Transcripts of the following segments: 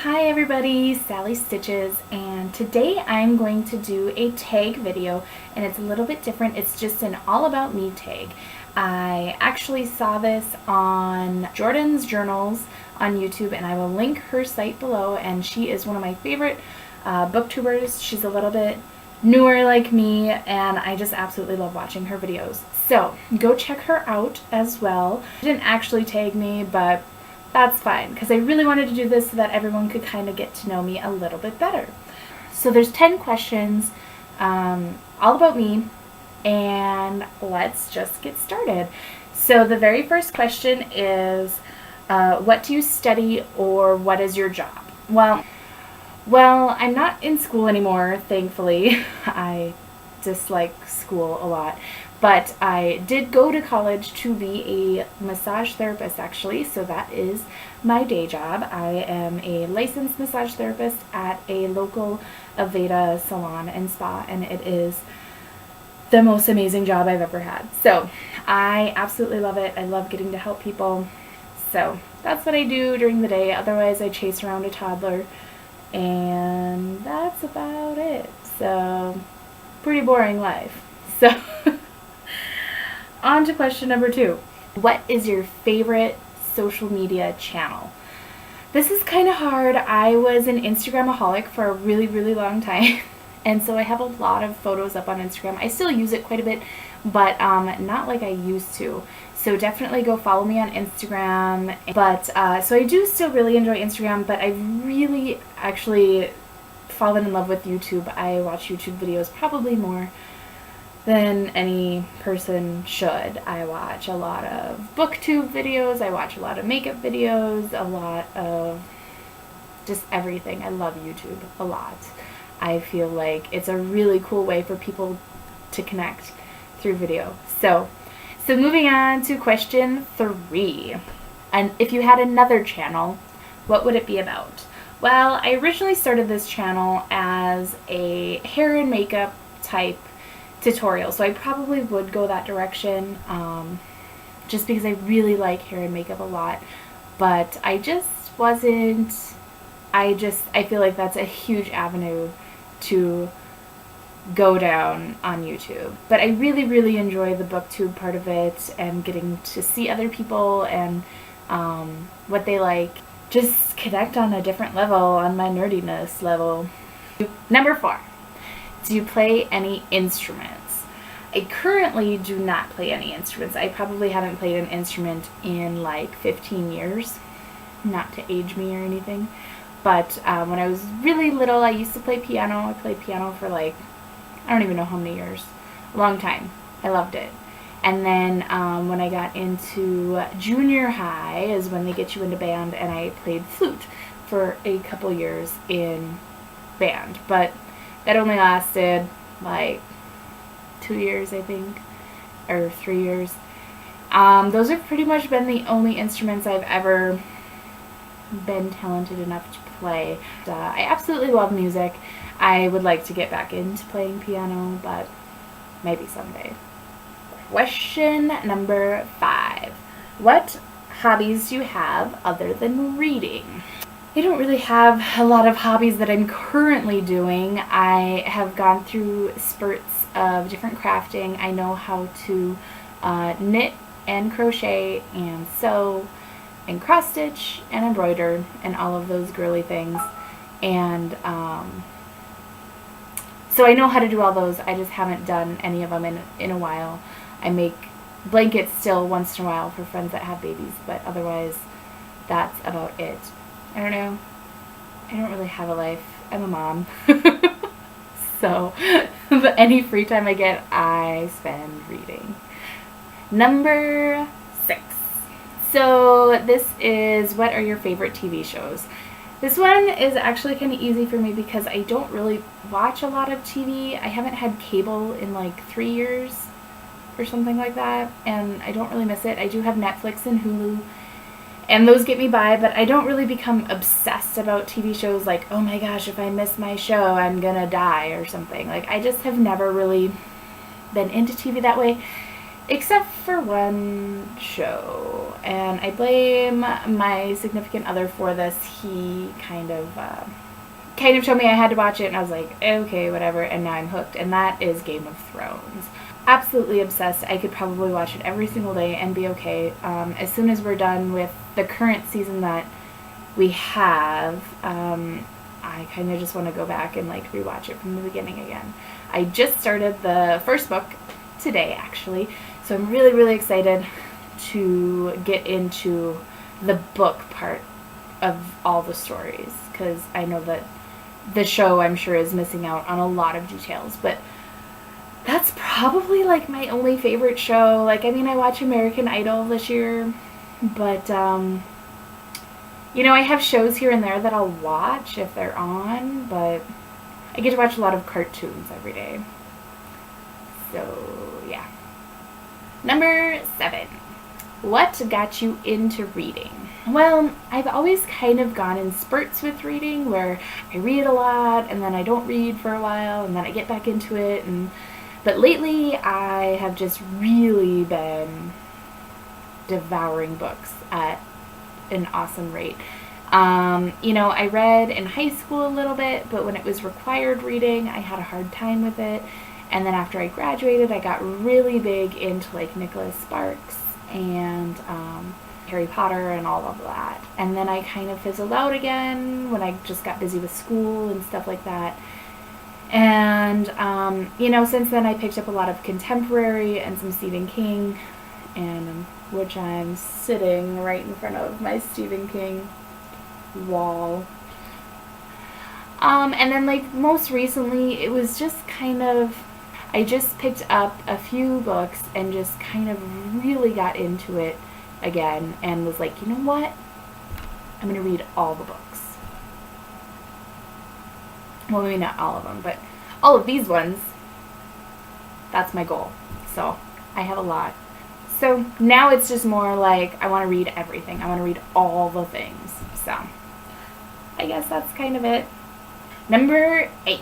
Hi everybody, Sally Stitches, and today I'm going to do a tag video, and it's a little bit different. It's just an all about me tag. I actually saw this on Jordan's Journals on YouTube, and I will link her site below, and she is one of my favorite booktubers. She's a little bit newer like me, and I just absolutely love watching her videos. So go check her out as well. She didn't actually tag me, but that's fine, because I really wanted to do this so that everyone could kind of get to know me a little bit better. So there's 10 questions all about me, and let's just get started. So the very first question is, what do you study, or what is your job? Well, I'm not in school anymore, thankfully. I dislike school a lot. But I did go to college to be a massage therapist, actually, so that is my day job. I am a licensed massage therapist at a local Aveda salon and spa, and it is the most amazing job I've ever had. So I absolutely love it. I love getting to help people. So that's what I do during the day. Otherwise, I chase around a toddler, and that's about it. So pretty boring life. So on to question number 2. What is your favorite social media channel? This is kind of hard. I was an Instagramaholic for a really, really long time. And so I have a lot of photos up on Instagram. I still use it quite a bit, but not like I used to. So definitely go follow me on Instagram. But so I do still really enjoy Instagram, but I've really actually fallen in love with YouTube. I watch YouTube videos probably more than any person should. I watch a lot of booktube videos, I watch a lot of makeup videos, a lot of just everything. I love YouTube a lot. I feel like it's a really cool way for people to connect through video. So moving on to question 3. And if you had another channel, what would it be about? Well, I originally started this channel as a hair and makeup type tutorial, so I probably would go that direction, just because I really like hair and makeup a lot, but I just wasn't, I feel like that's a huge avenue to go down on YouTube. But I really, really enjoy the booktube part of it, and getting to see other people and what they like, just connect on a different level, on my nerdiness level. Number 4. Do you play any instruments? I currently do not play any instruments. I probably haven't played an instrument in like 15 years. Not to age me or anything. But when I was really little, I used to play piano. I played piano for like, I don't even know how many years. A long time. I loved it. And then when I got into junior high is when they get you into band, and I played flute for a couple years in band. But that only lasted like 2 years, I think, or 3 years. Those have pretty much been the only instruments I've ever been talented enough to play. I absolutely love music. I would like to get back into playing piano, but maybe someday. Question number 5. What hobbies do you have other than reading? I don't really have a lot of hobbies that I'm currently doing. I have gone through spurts of different crafting. I know how to knit and crochet and sew and cross stitch and embroider and all of those girly things. And so I know how to do all those. I just haven't done any of them in a while. I make blankets still once in a while for friends that have babies, but otherwise that's about it. I don't know. I don't really have a life. I'm a mom. So, but any free time I get, I spend reading. Number 6. So this is, what are your favorite TV shows? This one is actually kind of easy for me because I don't really watch a lot of TV. I haven't had cable in like 3 years or something like that, and I don't really miss it. I do have Netflix and Hulu, and those get me by, but I don't really become obsessed about TV shows like, oh my gosh, if I miss my show, I'm gonna die or something. Like, I just have never really been into TV that way. except for one show, and I blame my significant other for this. He kind of told me I had to watch it, and I was like, okay, whatever, and now I'm hooked, and that is Game of Thrones. Absolutely obsessed. I could probably watch it every single day and be okay. As soon as we're done with the current season that we have, I kind of just want to go back and like rewatch it from the beginning again. I just started the first book today, actually, so I'm really, really excited to get into the book part of all the stories, because I know that the show, I'm sure, is missing out on a lot of details, but that's probably like my only favorite show. Like, I mean, I watch American Idol this year, but you know, I have shows here and there that I'll watch if they're on, but I get to watch a lot of cartoons every day. So, yeah. Number 7. What got you into reading? Well, I've always kind of gone in spurts with reading, where I read a lot and then I don't read for a while and then I get back into it. But lately I have just really been devouring books at an awesome rate. You know, I read in high school a little bit, but when it was required reading, I had a hard time with it. And then after I graduated, I got really big into like Nicholas Sparks and Harry Potter and all of that. And then I kind of fizzled out again when I just got busy with school and stuff like that. And, you know, since then I picked up a lot of contemporary and some Stephen King, and which I'm sitting right in front of my Stephen King wall. And then like most recently, it was just kind of, I just picked up a few books and just kind of really got into it again and was like, you know what? I'm going to read all the books. Well, maybe not all of them, but all of these ones. That's my goal. So I have a lot. So now it's just more like I want to read everything. I want to read all the things. So I guess that's kind of it. Number 8.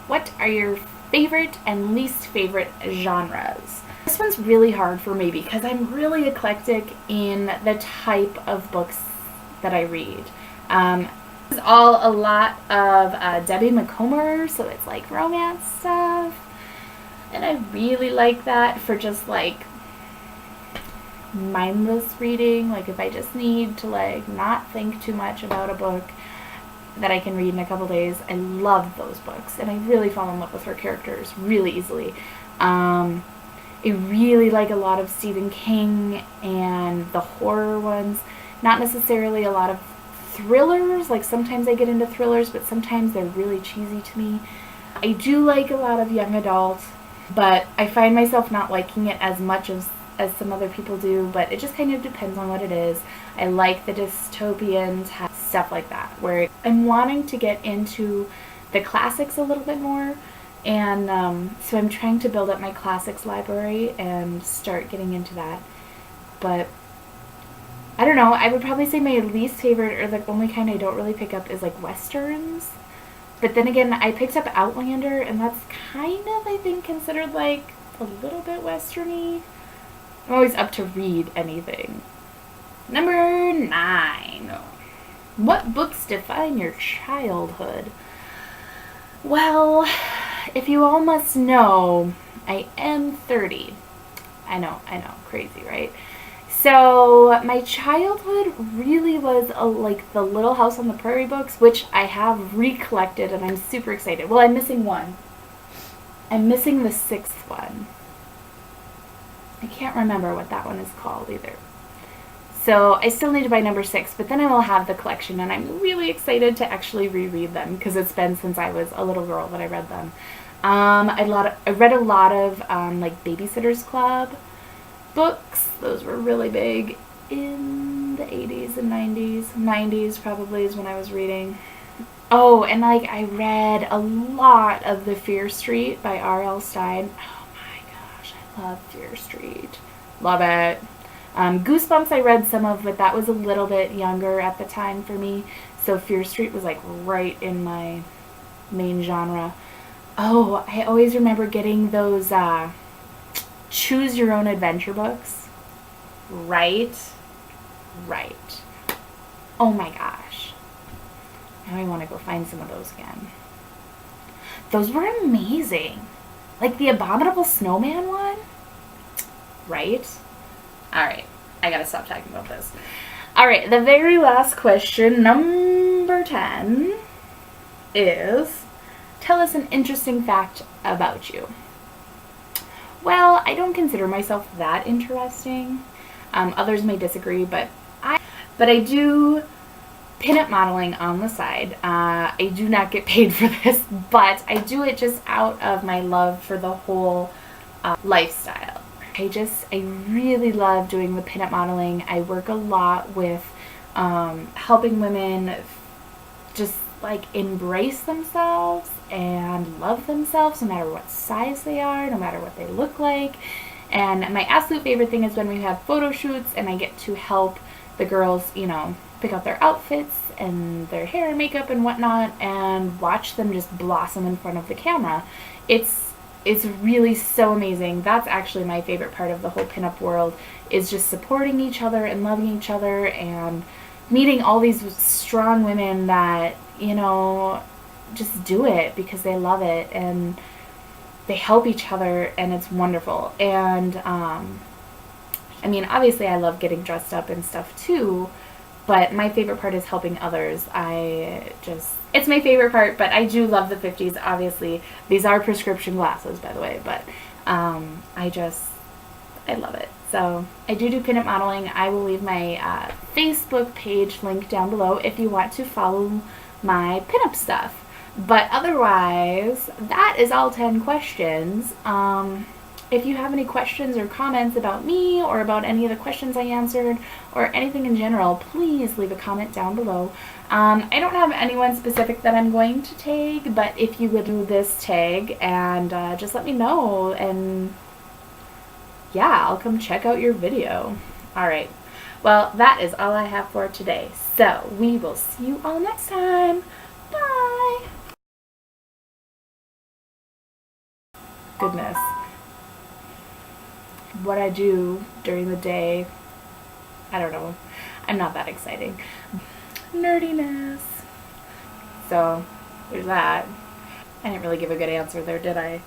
What are your favorite and least favorite genres? This one's really hard for me because I'm really eclectic in the type of books that I read. It's all a lot of Debbie McComber, so it's like romance stuff. And I really like that for just like mindless reading. Like if I just need to like not think too much about a book that I can read in a couple days. I love those books, and I really fall in love with her characters really easily. I really like a lot of Stephen King and the horror ones. Not necessarily a lot of thrillers. Like sometimes I get into thrillers, but sometimes they're really cheesy to me. I do like a lot of young adult, but I find myself not liking it as much as some other people do, but it just kind of depends on what it is. I like the dystopians, stuff like that, where I'm wanting to get into the classics a little bit more, and so I'm trying to build up my classics library and start getting into that. But I don't know, I would probably say my least favorite, or the only kind I don't really pick up, is like westerns. But then again, I picked up Outlander, and that's kind of, I think, considered like a little bit westerny. I'm always up to read anything. Number 9. What books define your childhood? Well, if you all must know, I am 30. I know, crazy, right? So my childhood really was like the Little House on the Prairie books, which I have recollected, and I'm super excited. Well, I'm missing one. I'm missing the 6th one. I can't remember what that one is called either. So I still need to buy number 6, but then I will have the collection, and I'm really excited to actually reread them because it's been since I was a little girl that I read them. I read a lot of like Babysitter's Club books. Those were really big in the 80s and 90s. 90s probably is when I was reading. Oh, and like I read a lot of The Fear Street by R.L. Stine. Oh my gosh, I love Fear Street. Love it. Goosebumps I read some of, but that was a little bit younger at the time for me. So Fear Street was like right in my main genre. Oh, I always remember getting those choose your own adventure books. Right. Oh my gosh. Now I want to go find some of those again. Those were amazing. Like the Abominable Snowman one. Right? Alright, I gotta stop talking about this. Alright, the very last question, number 10, is tell us an interesting fact about you. Well, I don't consider myself that interesting. Others may disagree, but I do pinup modeling on the side. I do not get paid for this, but I do it just out of my love for the whole lifestyle. I really love doing the pinup modeling. I work a lot with helping women just like embrace themselves and love themselves no matter what size they are, no matter what they look like. And my absolute favorite thing is when we have photo shoots and I get to help the girls, you know, pick out their outfits and their hair and makeup and whatnot and watch them just blossom in front of the camera. It's really so amazing. That's actually my favorite part of the whole pinup world, is just supporting each other and loving each other and meeting all these strong women that, you know, just do it because they love it and they help each other, and it's wonderful. And I mean, obviously I love getting dressed up and stuff too, but my favorite part is helping others. It's my favorite part, but I do love the 50s, obviously. These are prescription glasses, by the way, but I love it. So I do pinup modeling. I will leave my Facebook page link down below if you want to follow my pinup stuff. But otherwise, that is all 10 questions. If you have any questions or comments about me or about any of the questions I answered or anything in general, please leave a comment down below. I don't have anyone specific that I'm going to tag, but if you would do this tag and just let me know, and yeah, I'll come check out your video. Alright, well, that is all I have for today. So, we will see you all next time. Bye! Goodness. What I do during the day, I don't know. I'm not that exciting. Nerdiness. So, there's that. I didn't really give a good answer there, did I?